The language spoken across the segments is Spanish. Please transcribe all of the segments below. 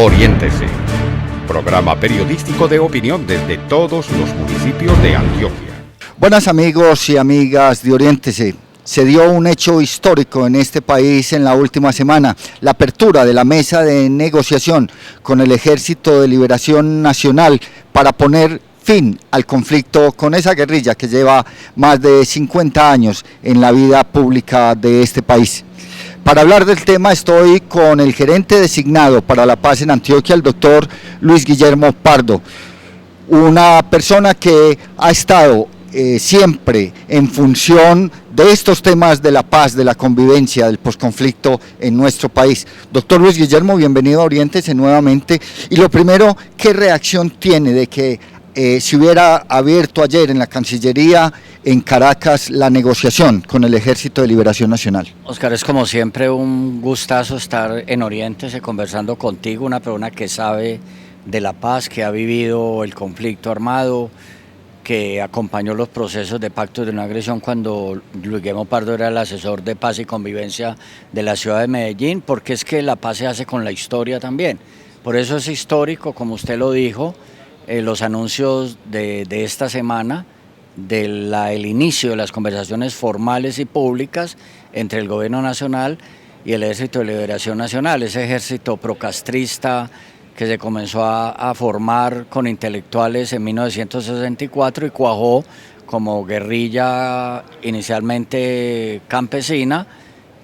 Oriéntese, programa periodístico de opinión desde todos los municipios de Antioquia. Buenas amigos y amigas de Oriéntese. Se dio un hecho histórico en este país en la última semana, la apertura de la mesa de negociación con el Ejército de Liberación Nacional para poner fin al conflicto con esa guerrilla que lleva más de 50 años en la vida pública de este país. Para hablar del tema estoy con el gerente designado para la paz en Antioquia, el doctor Luis Guillermo Pardo, una persona que ha estado siempre en función de estos temas de la paz, de la convivencia, del posconflicto en nuestro país. Doctor Luis Guillermo, bienvenido a Oriéntese nuevamente. Y lo primero, ¿qué reacción tiene de que se hubiera abierto ayer en la Cancillería en Caracas la negociación con el Ejército de Liberación Nacional? Oscar, es como siempre un gustazo estar en Oriéntese conversando contigo, una persona que sabe de la paz, que ha vivido el conflicto armado, que acompañó los procesos de pactos de no agresión cuando Luis Guillermo Pardo era el asesor de paz y convivencia de la ciudad de Medellín, porque es que la paz se hace con la historia también. Por eso es histórico, como usted lo dijo, los anuncios de esta semana, el inicio de las conversaciones formales y públicas entre el gobierno nacional y el Ejército de Liberación Nacional, ese ejército procastrista que se comenzó a formar con intelectuales en 1964 y cuajó como guerrilla inicialmente campesina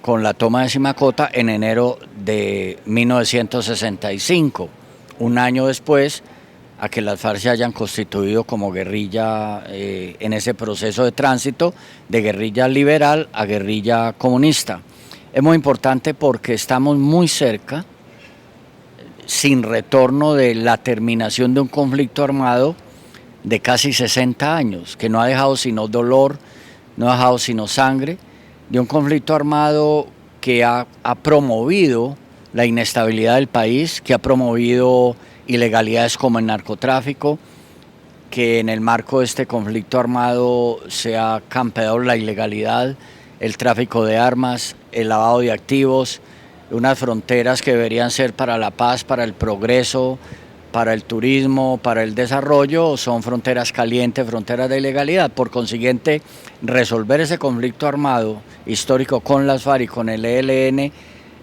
con la toma de Simacota en enero de 1965, un año después a que las FARC se hayan constituido como guerrilla en ese proceso de tránsito de guerrilla liberal a guerrilla comunista. Es muy importante porque estamos muy cerca, sin retorno, de la terminación de un conflicto armado de casi 60 años, que no ha dejado sino dolor, no ha dejado sino sangre, de un conflicto armado que ha promovido la inestabilidad del país, que ha promovido ilegalidades como el narcotráfico, que en el marco de este conflicto armado se ha campeado la ilegalidad, el tráfico de armas, el lavado de activos, unas fronteras que deberían ser para la paz, para el progreso, para el turismo, para el desarrollo, son fronteras calientes, fronteras de ilegalidad. Por consiguiente, resolver ese conflicto armado histórico con las FARC y con el ELN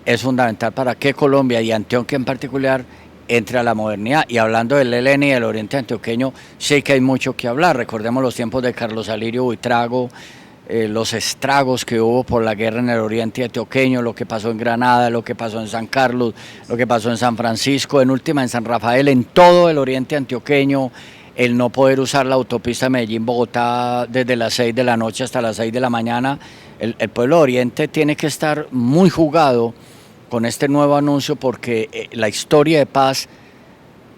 es fundamental para que Colombia y Antioquia en particular entre a la modernidad. Y hablando del ELN y del oriente antioqueño, sé que hay mucho que hablar. Recordemos los tiempos de Carlos Alirio Buitrago, los estragos que hubo por la guerra en el oriente antioqueño, lo que pasó en Granada, lo que pasó en San Carlos, lo que pasó en San Francisco, en última en San Rafael, en todo el oriente antioqueño, el no poder usar la autopista Medellín-Bogotá desde las 6 de la noche hasta las 6 de la mañana. El pueblo de Oriente tiene que estar muy jugado con este nuevo anuncio porque la historia de paz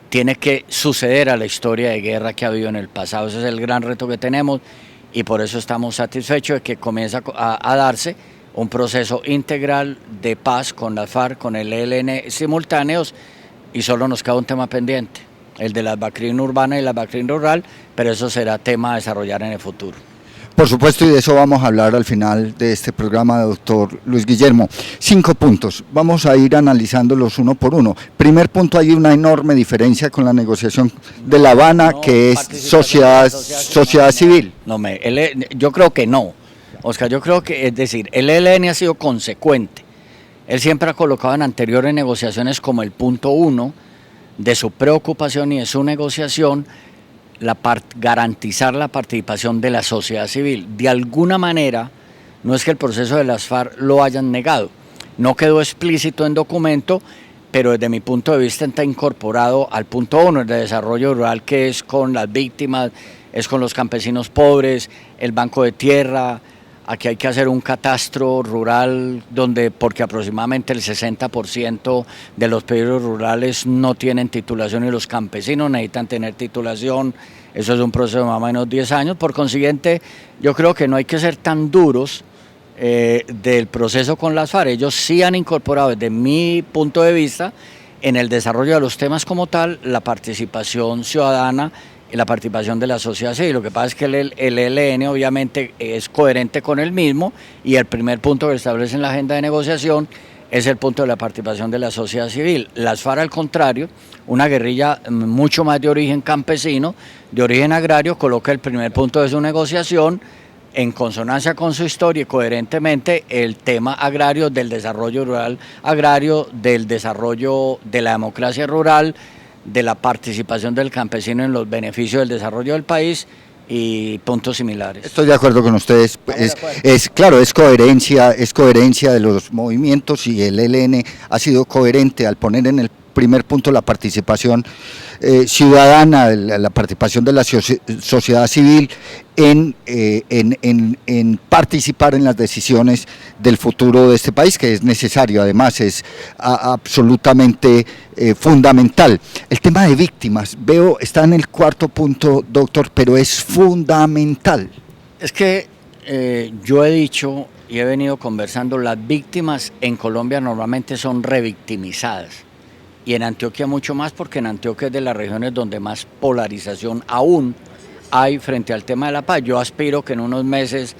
tiene que suceder a la historia de guerra que ha habido en el pasado. Ese es el gran reto que tenemos y por eso estamos satisfechos de que comienza a darse un proceso integral de paz con las FARC, con el ELN simultáneos, y solo nos queda un tema pendiente, el de la BACRIM urbana y la BACRIM rural, pero eso será tema a desarrollar en el futuro. Por supuesto, y de eso vamos a hablar al final de este programa, doctor Luis Guillermo. 5 puntos, vamos a ir analizándolos uno por uno. Primer punto, hay una enorme diferencia con la negociación de La Habana, que es sociedad civil. Yo creo que no, Oscar, yo creo que, es decir, el ELN ha sido consecuente. Él siempre ha colocado en anteriores negociaciones como el punto 1 de su preocupación y de su negociación garantizar la participación de la sociedad civil. De alguna manera, no es que el proceso de las FARC lo hayan negado, no quedó explícito en documento, pero desde mi punto de vista está incorporado al punto 1, el de desarrollo rural, que es con las víctimas, es con los campesinos pobres, el banco de tierra. Aquí hay que hacer un catastro rural porque aproximadamente el 60% de los predios rurales no tienen titulación y los campesinos necesitan tener titulación. Eso es un proceso de más o menos 10 años. Por consiguiente, yo creo que no hay que ser tan duros del proceso con las FARC. Ellos sí han incorporado, desde mi punto de vista, en el desarrollo de los temas como tal, la participación ciudadana y la participación de la sociedad civil. Lo que pasa es que el ELN obviamente es coherente con el mismo y el primer punto que establece en la agenda de negociación es el punto de la participación de la sociedad civil. Las FARC, al contrario, una guerrilla mucho más de origen campesino, de origen agrario, coloca el primer punto de su negociación en consonancia con su historia y coherentemente el tema agrario, del desarrollo rural agrario, del desarrollo de la democracia rural, de la participación del campesino en los beneficios del desarrollo del país y puntos similares. Estoy de acuerdo con ustedes. Claro, es coherencia de los movimientos, y el ELN ha sido coherente al poner en el primer punto la participación ciudadana, la participación de la sociedad civil en participar en las decisiones del futuro de este país, que es necesario, además es absolutamente fundamental. El tema de víctimas, veo, está en el cuarto punto, doctor, pero es fundamental. Es que yo he dicho y he venido conversando, las víctimas en Colombia normalmente son revictimizadas. Y en Antioquia mucho más, porque en Antioquia es de las regiones donde más polarización aún hay frente al tema de la paz. Yo aspiro que en unos meses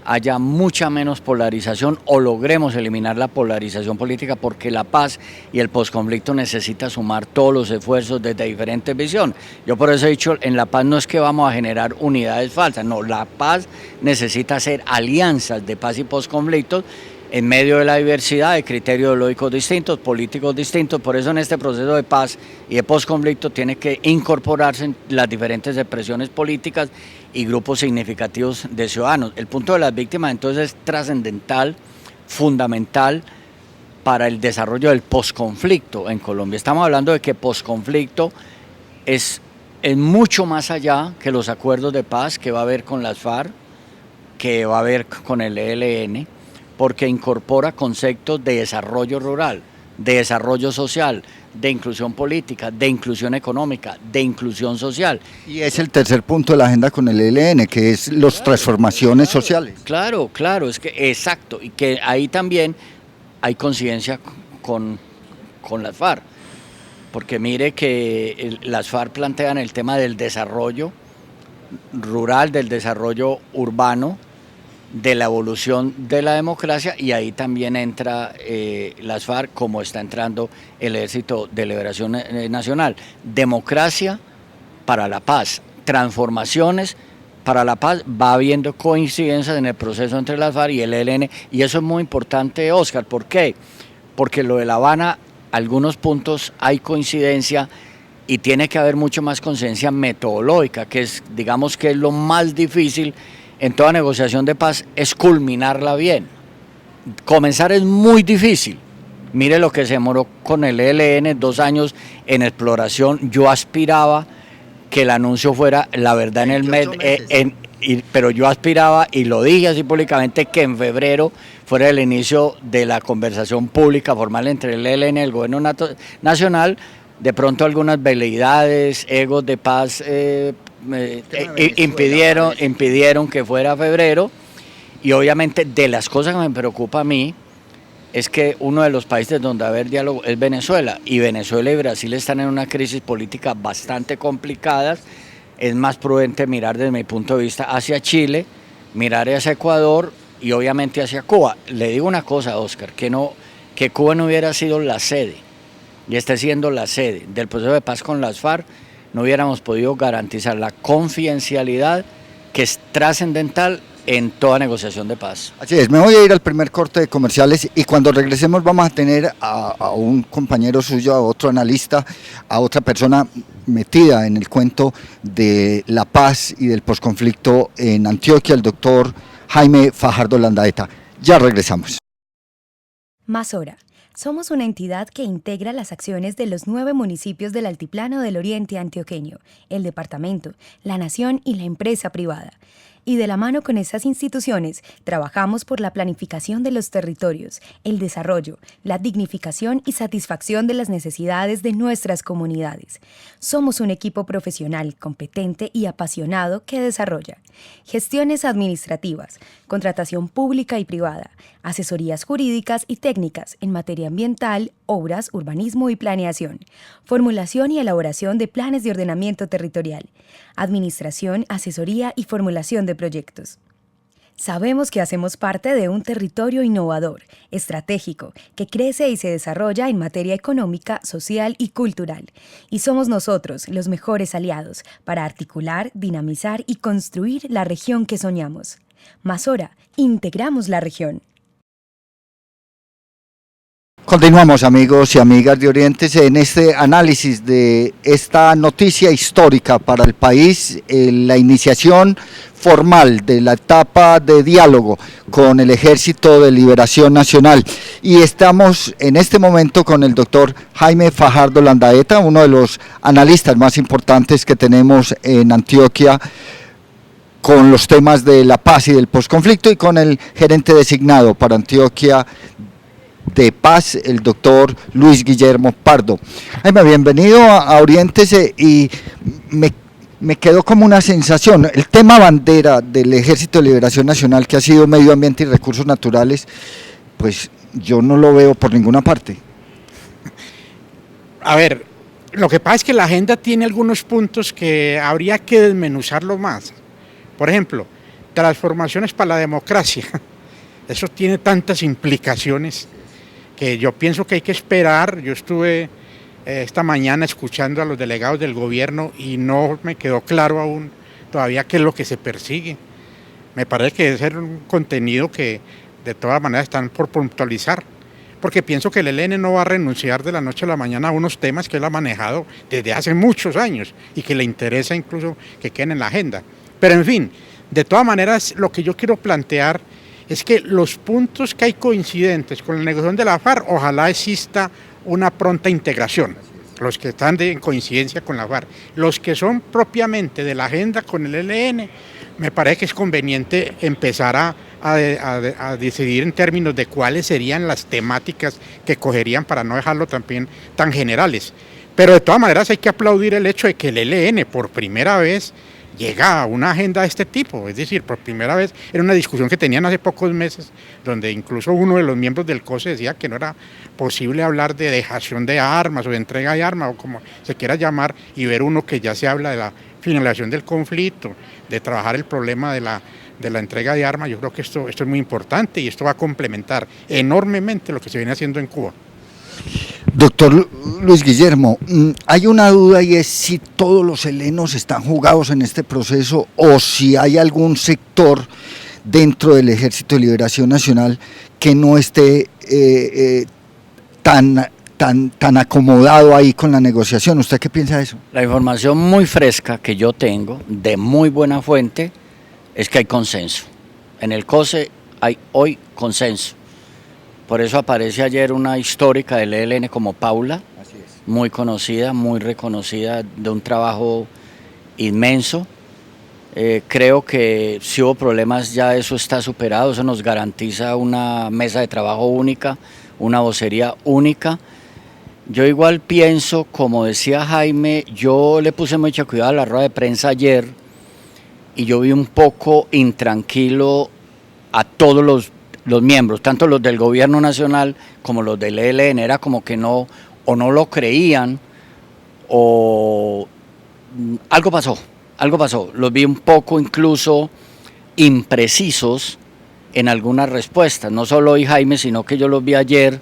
haya mucha menos polarización o logremos eliminar la polarización política, porque la paz y el posconflicto necesita sumar todos los esfuerzos desde diferentes visiones. Yo por eso he dicho, en la paz no es que vamos a generar unidades falsas, no, la paz necesita hacer alianzas de paz y posconflictos en medio de la diversidad de criterios ideológicos distintos, políticos distintos. Por eso en este proceso de paz y de posconflicto tiene que incorporarse las diferentes expresiones políticas y grupos significativos de ciudadanos. El punto de las víctimas entonces es trascendental, fundamental para el desarrollo del posconflicto en Colombia. Estamos hablando de que posconflicto es mucho más allá que los acuerdos de paz que va a haber con las FARC, que va a haber con el ELN, porque incorpora conceptos de desarrollo rural, de desarrollo social, de inclusión política, de inclusión económica, de inclusión social. Y es el tercer punto de la agenda con el ELN, que es las transformaciones sociales. Claro, es que exacto, y que ahí también hay coincidencia con las FARC, porque mire que las FARC plantean el tema del desarrollo rural, del desarrollo urbano, de la evolución de la democracia, y ahí también entra las FARC, como está entrando el Ejército de Liberación Nacional. Democracia para la paz, transformaciones para la paz, va habiendo coincidencias en el proceso entre las FARC y el ELN, y eso es muy importante, Oscar. ¿Por qué? Porque lo de La Habana, algunos puntos hay coincidencia, y tiene que haber mucho más conciencia metodológica, que es, digamos, que es lo más difícil en toda negociación de paz, es culminarla bien. Comenzar es muy difícil. Mire lo que se demoró con el ELN, 2 años en exploración. Yo aspiraba que el anuncio fuera la verdad en el mes, pero yo aspiraba, y lo dije así públicamente, que en febrero fuera el inicio de la conversación pública formal entre el ELN y el gobierno nacional. De pronto algunas veleidades, egos de paz impidieron que fuera febrero, y obviamente de las cosas que me preocupa a mí es que uno de los países donde va a haber diálogo es Venezuela, y Venezuela y Brasil están en una crisis política bastante complicada. Es más prudente mirar desde mi punto de vista hacia Chile, mirar hacia Ecuador y obviamente hacia Cuba. Le digo una cosa, Oscar, que Cuba no hubiera sido la sede, y esté siendo la sede del proceso de paz con las FARC, no hubiéramos podido garantizar la confidencialidad que es trascendental en toda negociación de paz. Así es, me voy a ir al primer corte de comerciales, y cuando regresemos vamos a tener a un compañero suyo, a otro analista, a otra persona metida en el cuento de la paz y del posconflicto en Antioquia, el doctor Jaime Fajardo Landaeta. Ya regresamos. Masora. Somos una entidad que integra las acciones de los 9 municipios del Altiplano del Oriente Antioqueño, el departamento, la nación y la empresa privada. Y de la mano con esas instituciones, trabajamos por la planificación de los territorios, el desarrollo, la dignificación y satisfacción de las necesidades de nuestras comunidades. Somos un equipo profesional, competente y apasionado que desarrolla gestiones administrativas, contratación pública y privada, asesorías jurídicas y técnicas en materia ambiental, obras, urbanismo y planeación, formulación y elaboración de planes de ordenamiento territorial, administración, asesoría y formulación de proyectos. Sabemos que hacemos parte de un territorio innovador, estratégico, que crece y se desarrolla en materia económica, social y cultural. Y somos nosotros los mejores aliados para articular, dinamizar y construir la región que soñamos. Masora, integramos la región. Continuamos, amigos y amigas de Orientes, en este análisis de esta noticia histórica para el país, la iniciación formal de la etapa de diálogo con el Ejército de Liberación Nacional. Y estamos en este momento con el doctor Jaime Fajardo Landaeta, uno de los analistas más importantes que tenemos en Antioquia con los temas de la paz y del posconflicto, y con el gerente designado para Antioquia de Paz, el doctor Luis Guillermo Pardo. Jaime, bienvenido a Orientes, y me quedó como una sensación, el tema bandera del Ejército de Liberación Nacional, que ha sido medio ambiente y recursos naturales, pues yo no lo veo por ninguna parte. A ver, lo que pasa es que la agenda tiene algunos puntos que habría que desmenuzarlo más. Por ejemplo, transformaciones para la democracia. Eso tiene tantas implicaciones que yo pienso que hay que esperar. Yo estuve esta mañana escuchando a los delegados del gobierno y no me quedó claro aún todavía qué es lo que se persigue. Me parece que debe ser un contenido que de todas maneras están por puntualizar, porque pienso que el ELN no va a renunciar de la noche a la mañana a unos temas que él ha manejado desde hace muchos años y que le interesa incluso que queden en la agenda. Pero en fin, de todas maneras lo que yo quiero plantear es que los puntos que hay coincidentes con la negociación de la FARC, ojalá exista una pronta integración, los que están en coincidencia con la FARC. Los que son propiamente de la agenda con el ELN, me parece que es conveniente empezar a decidir en términos de cuáles serían las temáticas que cogerían para no dejarlo también tan generales. Pero de todas maneras hay que aplaudir el hecho de que el ELN por primera vez llega a una agenda de este tipo, es decir, por primera vez era una discusión que tenían hace pocos meses, donde incluso uno de los miembros del COSE decía que no era posible hablar de dejación de armas o de entrega de armas o como se quiera llamar, y ver uno que ya se habla de la finalización del conflicto, de trabajar el problema de la entrega de armas. Yo creo que esto es muy importante y esto va a complementar enormemente lo que se viene haciendo en Cuba. Doctor Luis Guillermo, hay una duda, y es si todos los helenos están jugados en este proceso o si hay algún sector dentro del Ejército de Liberación Nacional que no esté tan acomodado ahí con la negociación. ¿Usted qué piensa de eso? La información muy fresca que yo tengo, de muy buena fuente, es que hay consenso. En el COSE hay hoy consenso. Por eso aparece ayer una histórica del ELN como Paula, muy conocida, muy reconocida, de un trabajo inmenso. Creo que si hubo problemas ya eso está superado, eso nos garantiza una mesa de trabajo única, una vocería única. Yo igual pienso, como decía Jaime, yo le puse mucho cuidado a la rueda de prensa ayer y yo vi un poco intranquilo a todos los miembros, tanto los del gobierno nacional como los del ELN. Era como que no lo creían o algo pasó. Los vi un poco incluso imprecisos en algunas respuestas, no solo hoy Jaime, sino que yo los vi ayer,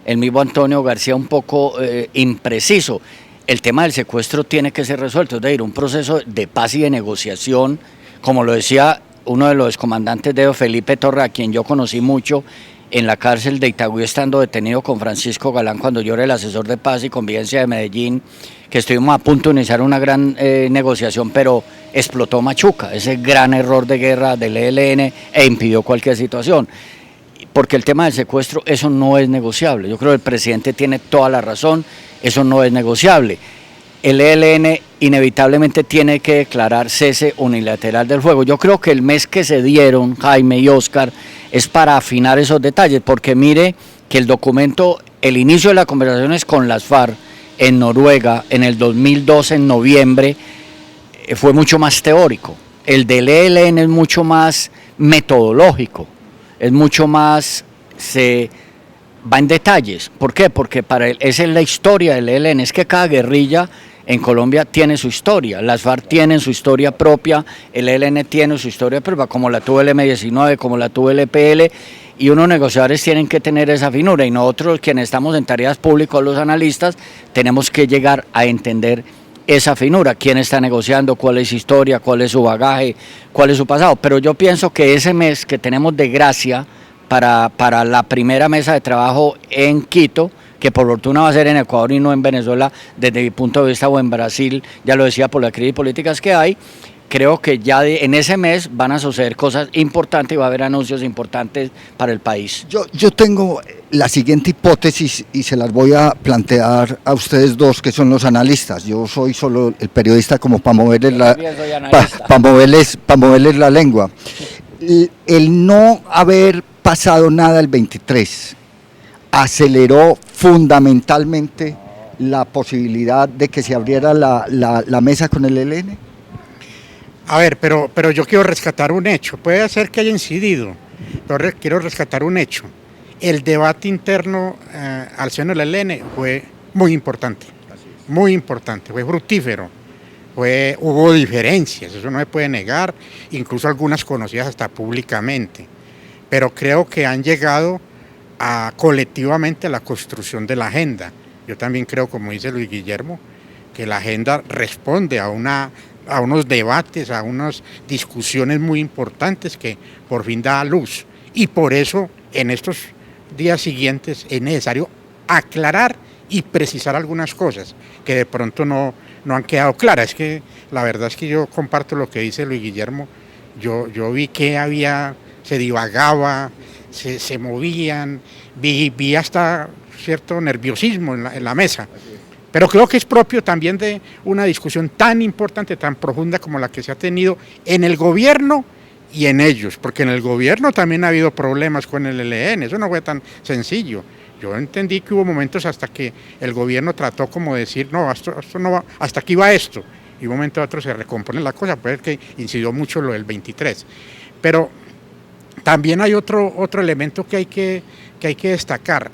el mismo Antonio García un poco impreciso. El tema del secuestro tiene que ser resuelto, es decir, un proceso de paz y de negociación, como lo decía uno de los comandantes de Felipe Torre, a quien yo conocí mucho en la cárcel de Itagüí, estando detenido con Francisco Galán, cuando yo era el asesor de paz y convivencia de Medellín, que estuvimos a punto de iniciar una gran negociación, pero explotó Machuca, ese gran error de guerra del ELN, e impidió cualquier situación. Porque el tema del secuestro, eso no es negociable. Yo creo que el presidente tiene toda la razón, eso no es negociable. El ELN inevitablemente tiene que declarar cese unilateral del fuego. Yo creo que el mes que se dieron, Jaime y Oscar, es para afinar esos detalles, porque mire que el documento, el inicio de las conversaciones con las FARC en Noruega en el 2012, en noviembre, fue mucho más teórico. El del ELN es mucho más metodológico, es mucho más, se va en detalles. ¿Por qué? Porque para él, esa es la historia del ELN, es que cada guerrilla en Colombia tiene su historia, las FARC tienen su historia propia, el ELN tiene su historia propia, como la tuvo el M-19, como la tuvo el EPL, y unos negociadores tienen que tener esa finura, y nosotros quienes estamos en tareas públicas, los analistas, tenemos que llegar a entender esa finura, quién está negociando, cuál es su historia, cuál es su bagaje, cuál es su pasado. Pero yo pienso que ese mes que tenemos de gracia para la primera mesa de trabajo en Quito, que por fortuna va a ser en Ecuador y no en Venezuela desde mi punto de vista, o en Brasil, ya lo decía, por las crisis políticas que hay, creo que ya en ese mes van a suceder cosas importantes y va a haber anuncios importantes para el país. Yo tengo la siguiente hipótesis y se las voy a plantear a ustedes dos, que son los analistas. Yo soy solo el periodista como para moverles moverles la lengua. El no haber pasado nada el 23 aceleró fundamentalmente la posibilidad de que se abriera la mesa con el ELN. A ver, pero yo quiero rescatar un hecho. Puede ser que haya incidido, pero quiero rescatar un hecho. El debate interno al seno del ELN fue muy importante, fue fructífero. Hubo diferencias, eso no se puede negar, incluso algunas conocidas hasta públicamente, pero creo que han llegado colectivamente a la construcción de la agenda. Yo también creo, como dice Luis Guillermo, que la agenda responde a unos debates, a unas discusiones muy importantes que por fin da a luz. Y por eso en estos días siguientes es necesario aclarar y precisar algunas cosas que de pronto no han quedado claras. Es que la verdad es que yo comparto lo que dice Luis Guillermo. Yo vi que se divagaba, se movían, vi hasta cierto nerviosismo en la mesa. Pero creo que es propio también de una discusión tan importante, tan profunda como la que se ha tenido en el gobierno y en ellos, porque en el gobierno también ha habido problemas con el ELN, eso no fue tan sencillo. Yo entendí que hubo momentos hasta que el gobierno trató como de decir, no, esto no va, hasta aquí va esto, y un momento a otro se recompone la cosa, puede que incidió mucho lo del 23. Pero también hay otro elemento que hay que destacar,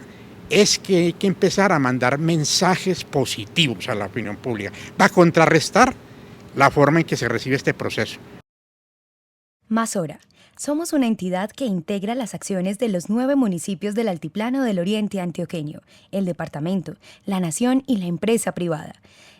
es que hay que empezar a mandar mensajes positivos a la opinión pública, para contrarrestar la forma en que se recibe este proceso. Masora. Somos una entidad que integra las acciones de los 9 municipios del Altiplano del Oriente Antioqueño, el departamento, la nación y la empresa privada.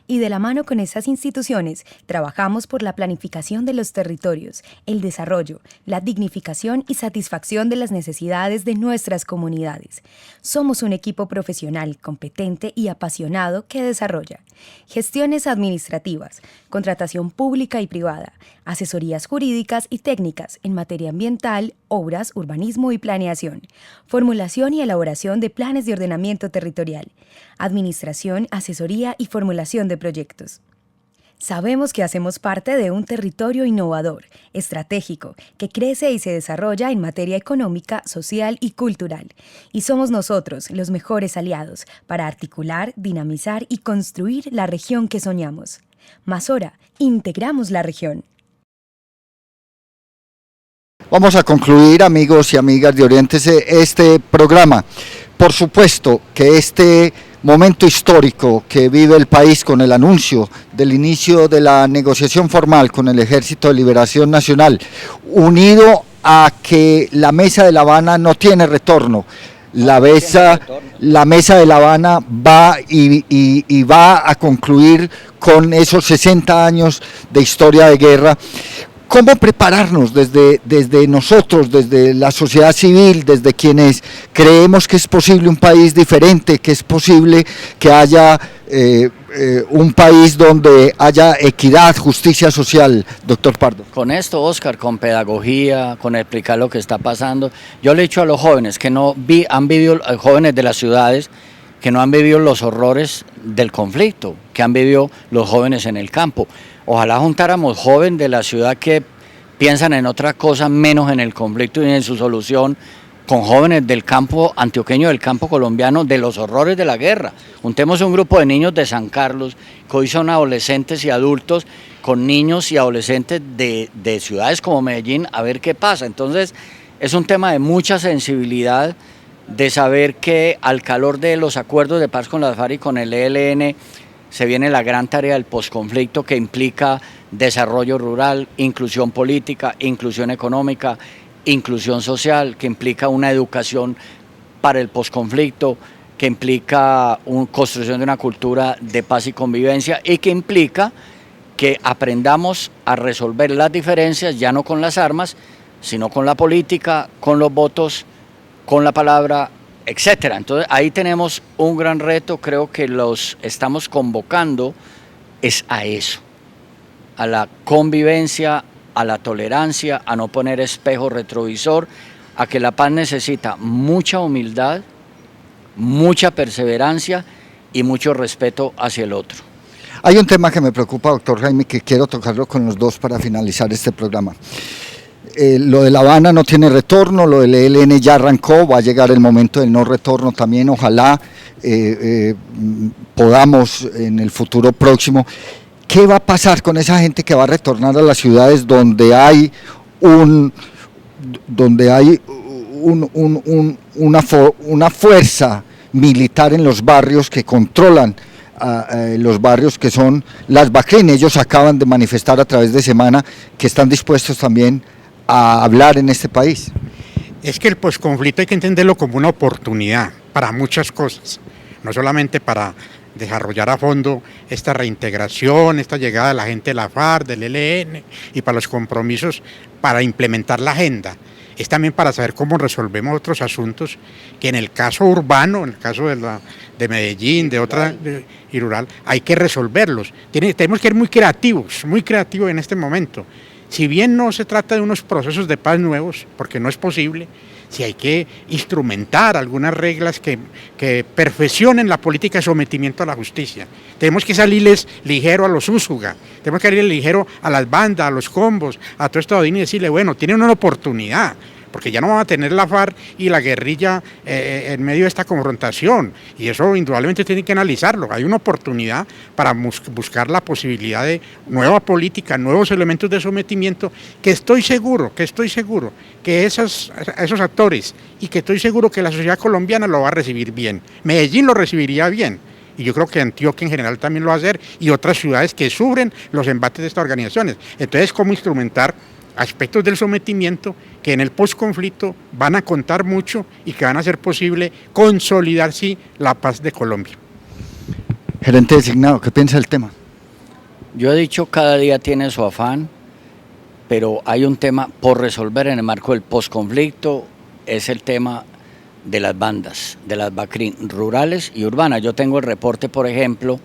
Y de la mano con esas instituciones, trabajamos por la planificación de los territorios, el desarrollo, la dignificación y satisfacción de las necesidades de nuestras comunidades. Somos un equipo profesional, competente y apasionado que desarrolla gestiones administrativas, contratación pública y privada, asesorías jurídicas y técnicas en materia ambiental, obras, urbanismo y planeación, formulación y elaboración de planes de ordenamiento territorial, administración, asesoría y formulación de proyectos. Sabemos que hacemos parte de un territorio innovador, estratégico, que crece y se desarrolla en materia económica, social y cultural. Y somos nosotros los mejores aliados para articular, dinamizar y construir la región que soñamos. Masora, integramos la región. Vamos a concluir, amigos y amigas de Oriéntese, este programa. Por supuesto que este momento histórico que vive el país con el anuncio del inicio de la negociación formal con el Ejército de Liberación Nacional, unido a que la Mesa de La Habana no tiene retorno. La mesa de La Habana va y va a concluir con esos 60 años de historia de guerra. ¿Cómo prepararnos desde nosotros, desde la sociedad civil, desde quienes creemos que es posible un país diferente, que es posible que haya un país donde haya equidad, justicia social, doctor Pardo? Con esto, Oscar, con pedagogía, con explicar lo que está pasando. Yo le he dicho a los jóvenes que han vivido, jóvenes de las ciudades, que no han vivido los horrores del conflicto, que han vivido los jóvenes en el campo. Ojalá juntáramos jóvenes de la ciudad que piensan en otra cosa menos en el conflicto y en su solución, con jóvenes del campo antioqueño, del campo colombiano, de los horrores de la guerra. Juntemos un grupo de niños de San Carlos, que hoy son adolescentes y adultos, con niños y adolescentes de ciudades como Medellín, a ver qué pasa. Entonces, es un tema de mucha sensibilidad, de saber que al calor de los acuerdos de paz con las FARC y con el ELN, se viene la gran tarea del posconflicto, que implica desarrollo rural, inclusión política, inclusión económica, inclusión social, que implica una educación para el posconflicto, que implica construcción de una cultura de paz y convivencia, y que implica que aprendamos a resolver las diferencias ya no con las armas, sino con la política, con los votos, con la palabra, etcétera. Entonces ahí tenemos un gran reto. Creo que los estamos convocando es a eso, a la convivencia, a la tolerancia, a no poner espejo retrovisor, a que la paz necesita mucha humildad, mucha perseverancia y mucho respeto hacia el otro. Hay un tema que me preocupa, doctor Jaime, que quiero tocarlo con los dos para finalizar este programa. Lo de La Habana no tiene retorno, lo del ELN ya arrancó, va a llegar el momento del no retorno también, ojalá podamos en el futuro próximo. ¿Qué va a pasar con esa gente que va a retornar a las ciudades donde hay una fuerza militar en los barrios que controlan los barrios, que son las BACRIN? Ellos acaban de manifestar a través de semana que están dispuestos también a hablar en este país. Es que el posconflicto hay que entenderlo como una oportunidad para muchas cosas, no solamente para desarrollar a fondo esta reintegración, esta llegada de la gente de la FARC, del ELN, y para los compromisos para implementar la agenda. Es también para saber cómo resolvemos otros asuntos que en el caso urbano, en el caso de Medellín, y rural, hay que resolverlos. Tenemos que ser muy creativos en este momento. Si bien no se trata de unos procesos de paz nuevos, porque no es posible, si hay que instrumentar algunas reglas que perfeccionen la política de sometimiento a la justicia. Tenemos que salirles ligero a los úsuga, tenemos que salirles ligero a las bandas, a los combos, a todo esto y decirle, bueno, tienen una oportunidad, porque ya no van a tener la FARC y la guerrilla en medio de esta confrontación, y eso indudablemente tienen que analizarlo. Hay una oportunidad para buscar la posibilidad de nueva política, nuevos elementos de sometimiento, que estoy seguro que esos actores, y que estoy seguro que la sociedad colombiana lo va a recibir bien. Medellín lo recibiría bien, y yo creo que Antioquia en general también lo va a hacer, y otras ciudades que sufren los embates de estas organizaciones. Entonces, ¿cómo instrumentar aspectos del sometimiento que en el posconflicto van a contar mucho y que van a hacer posible consolidar, sí, la paz de Colombia? Gerente designado, ¿qué piensa del tema? Yo he dicho, cada día tiene su afán, pero hay un tema por resolver en el marco del posconflicto, es el tema de las bandas, de las BACRIN rurales y urbanas. Yo tengo el reporte, por ejemplo,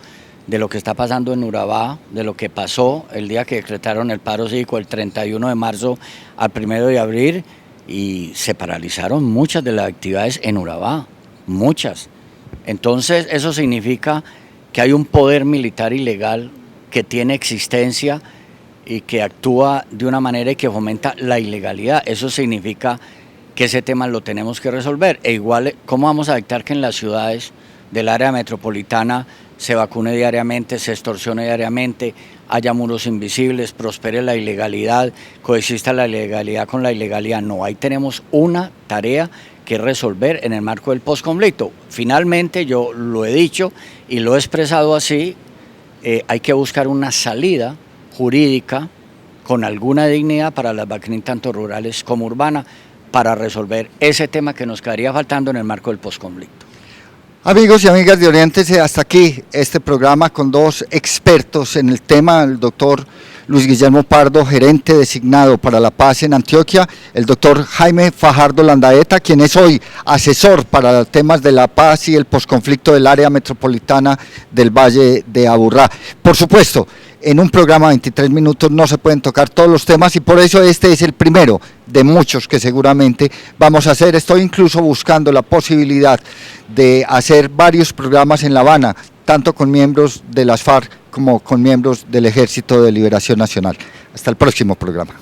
de lo que está pasando en Urabá, de lo que pasó el día que decretaron el paro cívico el 31 de marzo al 1 de abril, y se paralizaron muchas de las actividades en Urabá, muchas. Entonces eso significa que hay un poder militar ilegal que tiene existencia y que actúa de una manera y que fomenta la ilegalidad. Eso significa que ese tema lo tenemos que resolver. E igual, ¿cómo vamos a dictar que en las ciudades del área metropolitana se vacune diariamente, se extorsione diariamente, haya muros invisibles, prospere la ilegalidad, coexista la ilegalidad con la ilegalidad? No, ahí tenemos una tarea que resolver en el marco del posconflicto. Finalmente, yo lo he dicho y lo he expresado así, hay que buscar una salida jurídica con alguna dignidad para las BACRIN, tanto rurales como urbanas, para resolver ese tema que nos quedaría faltando en el marco del posconflicto. Amigos y amigas de Oriéntese, hasta aquí este programa con dos expertos en el tema, el doctor Luis Guillermo Pardo, gerente designado para la paz en Antioquia, el doctor Jaime Fajardo Landaeta, quien es hoy asesor para temas de la paz y el posconflicto del área metropolitana del Valle de Aburrá. Por supuesto, en un programa de 23 minutos no se pueden tocar todos los temas, y por eso este es el primero de muchos que seguramente vamos a hacer. Estoy incluso buscando la posibilidad de hacer varios programas en La Habana, tanto con miembros de las FARC como con miembros del Ejército de Liberación Nacional. Hasta el próximo programa.